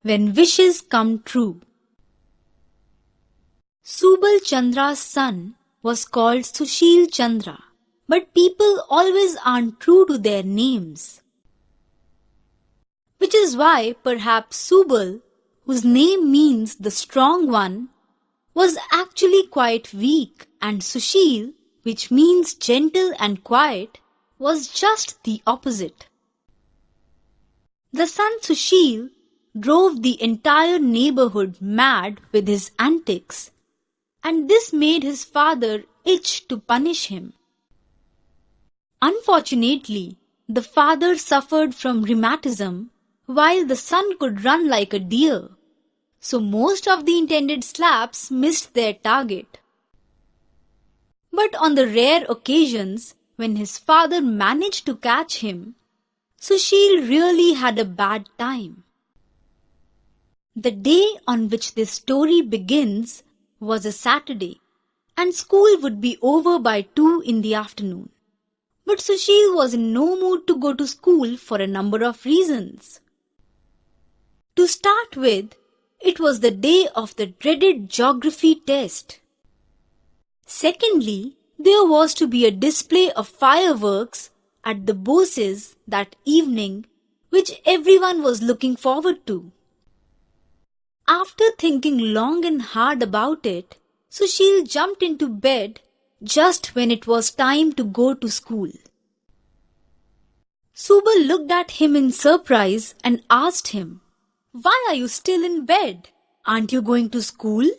When wishes come true. Subal Chandra's son was called Sushil Chandra, but people always aren't true to their names. Which is why perhaps Subal, whose name means the strong one, was actually quite weak, and Sushil, which means gentle and quiet, was just the opposite. The son Sushil drove the entire neighborhood mad with his antics, and this made his father itch to punish him. Unfortunately, the father suffered from rheumatism while the son could run like a deer, so most of the intended slaps missed their target. But on the rare occasions when his father managed to catch him, Sushil really had a bad time. The day on which this story begins was a Saturday, and school would be over by 2 in the afternoon. But Sushil was in no mood to go to school for a number of reasons. To start with, it was the day of the dreaded geography test. Secondly, there was to be a display of fireworks at the Boses that evening, which everyone was looking forward to. After thinking long and hard about it, Sushil jumped into bed just when it was time to go to school. Subal looked at him in surprise and asked him, "Why are you still in bed? Aren't you going to school?"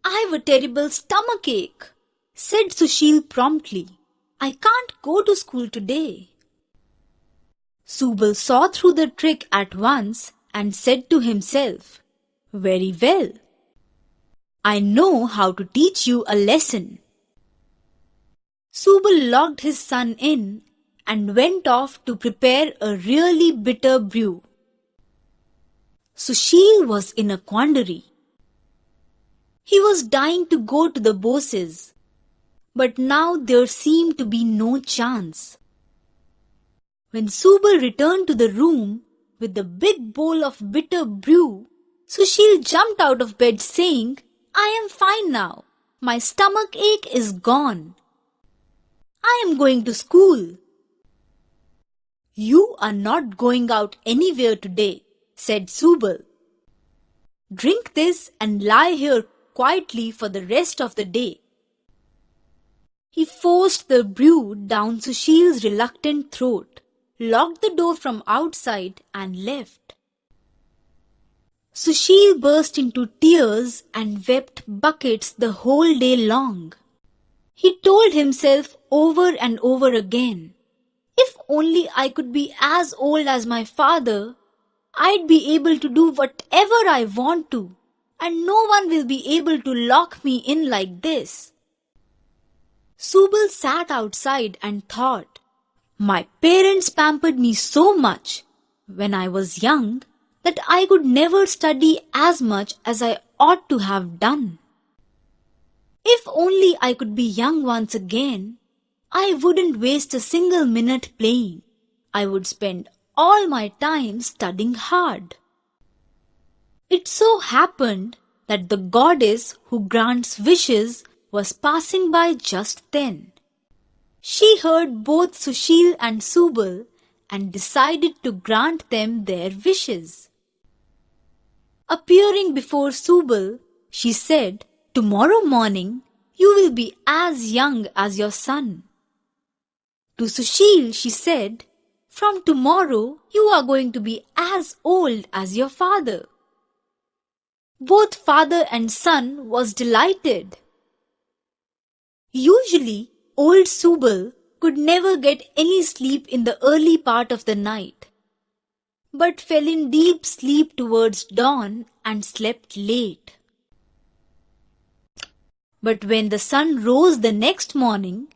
"I've a terrible stomachache," said Sushil promptly. "I can't go to school today." Subal saw through the trick at once and said to himself, "Very well. I know how to teach you a lesson." Subal locked his son in and went off to prepare a really bitter brew. Sushil was in a quandary. He was dying to go to the Boses, but now there seemed to be no chance. When Subal returned to the room with the big bowl of bitter brew, Sushil jumped out of bed saying, "I am fine now. My stomach ache is gone. I am going to school." "You are not going out anywhere today," said Subal. "Drink this and lie here quietly for the rest of the day." He forced the brew down Sushil's reluctant throat, locked the door from outside and left. Sushil burst into tears and wept buckets the whole day long. He told himself over and over again, "If only I could be as old as my father, I'd be able to do whatever I want to, and no one will be able to lock me in like this." Subal sat outside and thought, "My parents pampered me so much when I was young that I could never study as much as I ought to have done. If only I could be young once again, I wouldn't waste a single minute playing. I would spend all my time studying hard." It so happened that the goddess who grants wishes was passing by just then. She heard both Sushil and Subal and decided to grant them their wishes. Appearing before Subal, she said, "Tomorrow morning you will be as young as your son." To Sushil she said, "From tomorrow you are going to be as old as your father." Both father and son was delighted. Usually, old Subal could never get any sleep in the early part of the night, but fell in deep sleep towards dawn and slept late. But when the sun rose the next morning,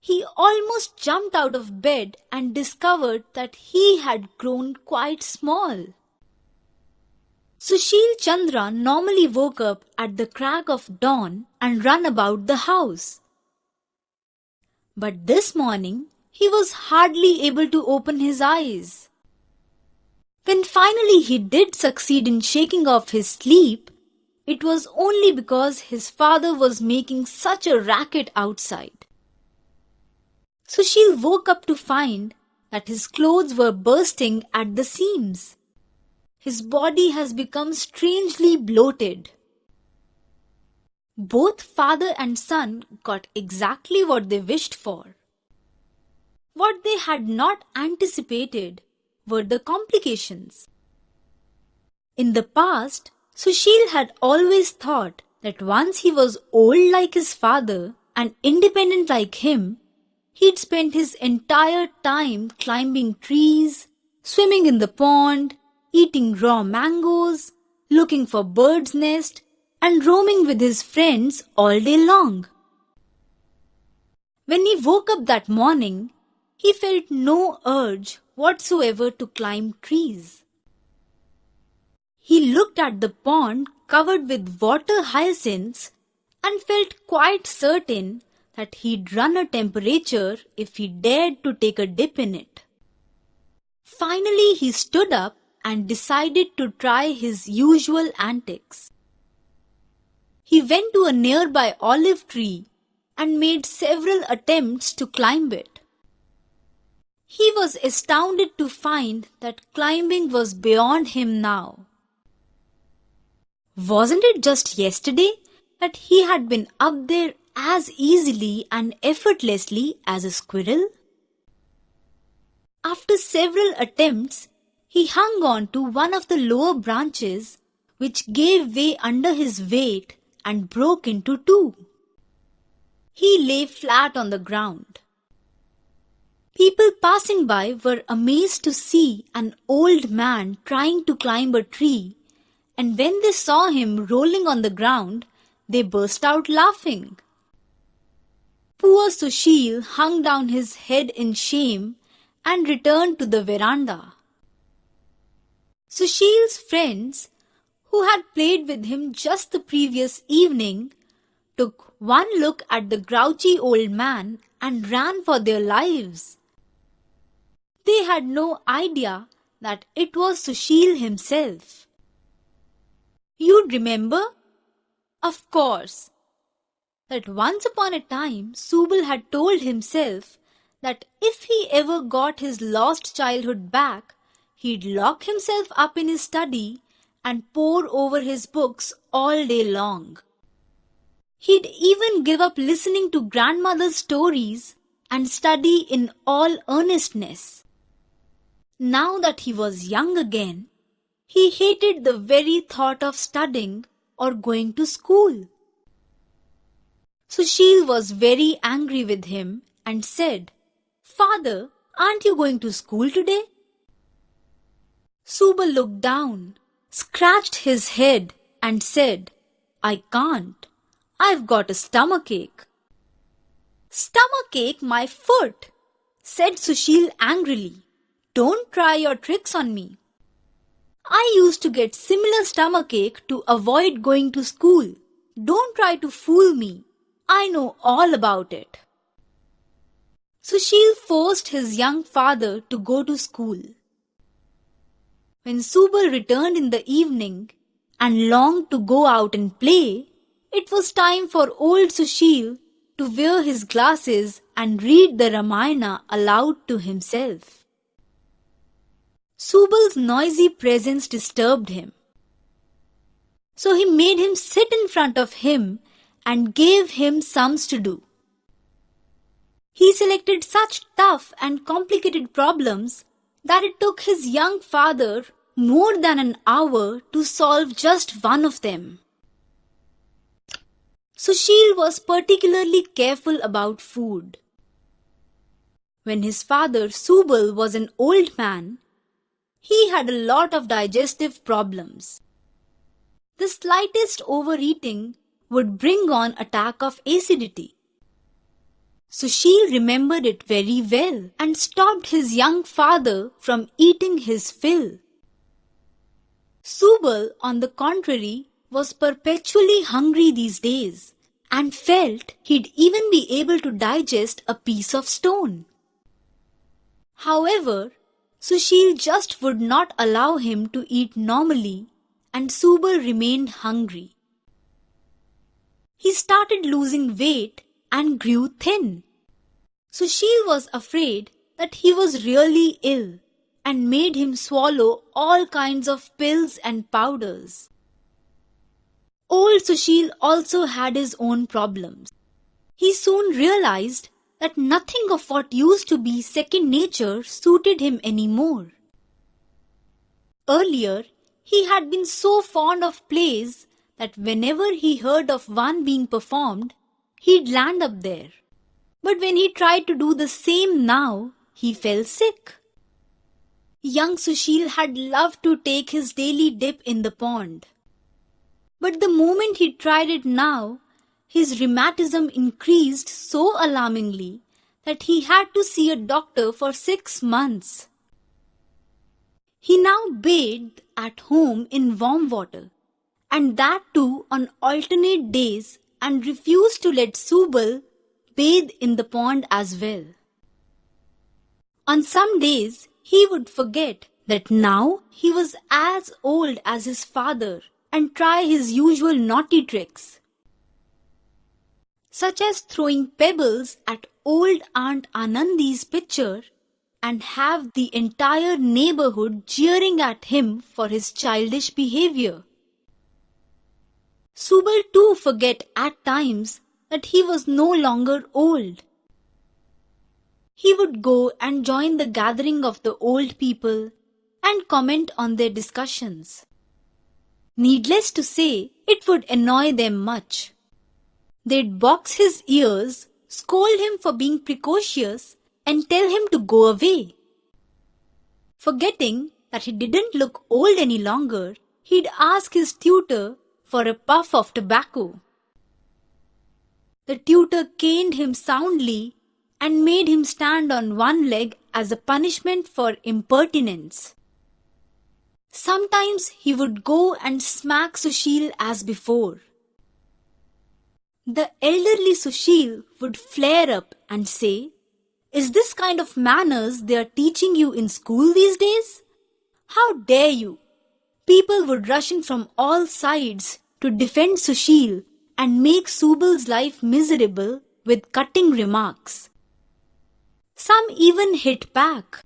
he almost jumped out of bed and discovered that he had grown quite small. Sushil Chandra normally woke up at the crack of dawn and ran about the house. But this morning he was hardly able to open his eyes. When finally he did succeed in shaking off his sleep, it was only because his father was making such a racket outside. Sushil woke up to find that his clothes were bursting at the seams. His body has become strangely bloated. Both father and son got exactly what they wished for. What they had not anticipated were the complications. In the past, Sushil had always thought that once he was old like his father and independent like him, he'd spend his entire time climbing trees, swimming in the pond, eating raw mangoes, looking for birds' nests, and roaming with his friends all day long. When he woke up that morning, he felt no urge whatsoever to climb trees. He looked at the pond covered with water hyacinths and felt quite certain that he'd run a temperature if he dared to take a dip in it. Finally, he stood up and decided to try his usual antics. He went to a nearby olive tree and made several attempts to climb it. He was astounded to find that climbing was beyond him now. Wasn't it just yesterday that he had been up there as easily and effortlessly as a squirrel? After several attempts, he hung on to one of the lower branches, which gave way under his weight and broke into two. He lay flat on the ground. People passing by were amazed to see an old man trying to climb a tree, and when they saw him rolling on the ground, they burst out laughing. Poor Sushil hung down his head in shame and returned to the veranda. Sushil's friends, who had played with him just the previous evening, took one look at the grouchy old man and ran for their lives. They had no idea that it was Sushil himself. You'd remember, of course, that once upon a time Subal had told himself that if he ever got his lost childhood back, he'd lock himself up in his study and pore over his books all day long. He'd even give up listening to grandmother's stories and study in all earnestness. Now that he was young again, he hated the very thought of studying or going to school. Sushil was very angry with him and said, "Father, aren't you going to school today?" Subal looked down, scratched his head and said, "I can't. I've got a stomachache." "Stomachache, my foot," said Sushil angrily. "Don't try your tricks on me. I used to get similar stomachache to avoid going to school. Don't try to fool me. I know all about it." Sushil forced his young father to go to school. When Subal returned in the evening and longed to go out and play, it was time for old Sushil to wear his glasses and read the Ramayana aloud to himself. Subal's noisy presence disturbed him. So he made him sit in front of him and gave him sums to do. He selected such tough and complicated problems that it took his young father more than an hour to solve just one of them. Sushil was particularly careful about food. When his father Subal was an old man, he had a lot of digestive problems. The slightest overeating would bring on an attack of acidity. Sushil remembered it very well and stopped his young father from eating his fill. Subal, on the contrary, was perpetually hungry these days and felt he'd even be able to digest a piece of stone. However, Sushil just would not allow him to eat normally, and Subal remained hungry. He started losing weight and grew thin. Sushil was afraid that he was really ill and made him swallow all kinds of pills and powders. Old Sushil also had his own problems. He soon realized that nothing of what used to be second nature suited him anymore. Earlier, he had been so fond of plays that whenever he heard of one being performed, he'd land up there. But when he tried to do the same now, he fell sick. Young Sushil had loved to take his daily dip in the pond. But the moment he tried it now, his rheumatism increased so alarmingly that he had to see a doctor for 6 months. He now bathed at home in warm water, and that too on alternate days, and refused to let Subal bathe in the pond as well. On some days, he would forget that now he was as old as his father and try his usual naughty tricks, such as throwing pebbles at old Aunt Anandi's picture and have the entire neighborhood jeering at him for his childish behavior. Subal too forget at times that he was no longer old. He would go and join the gathering of the old people and comment on their discussions. Needless to say, it would annoy them much. They'd box his ears, scold him for being precocious, and tell him to go away. Forgetting that he didn't look old any longer, he'd ask his tutor for a puff of tobacco. The tutor caned him soundly and made him stand on one leg as a punishment for impertinence. Sometimes he would go and smack Sushil as before. The elderly Sushil would flare up and say, "Is this kind of manners they are teaching you in school these days? How dare you?" People would rush in from all sides to defend Sushil and make Subal's life miserable with cutting remarks. Some even hit back.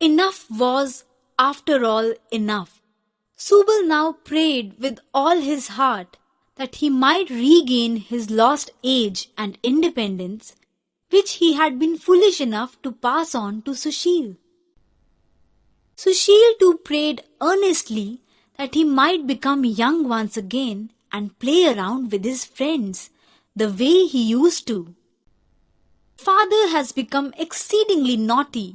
Enough was, after all, enough. Subal now prayed with all his heart that he might regain his lost age and independence, which he had been foolish enough to pass on to Sushil. Sushil too prayed earnestly that he might become young once again and play around with his friends the way he used to. "Father has become exceedingly naughty.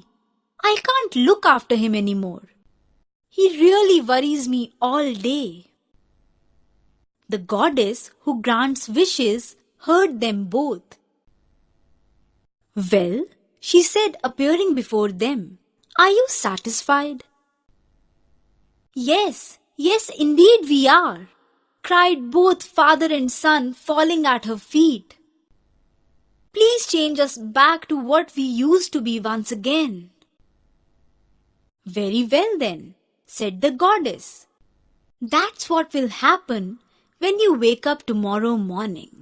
I can't look after him anymore. He really worries me all day." The goddess who grants wishes heard them both. "Well," she said, appearing before them, "are you satisfied?" Yes, indeed we are," cried both father and son, falling at her feet. "Please change us back to what we used to be once again." "Very well then," said the goddess. "That's what will happen when you wake up tomorrow morning."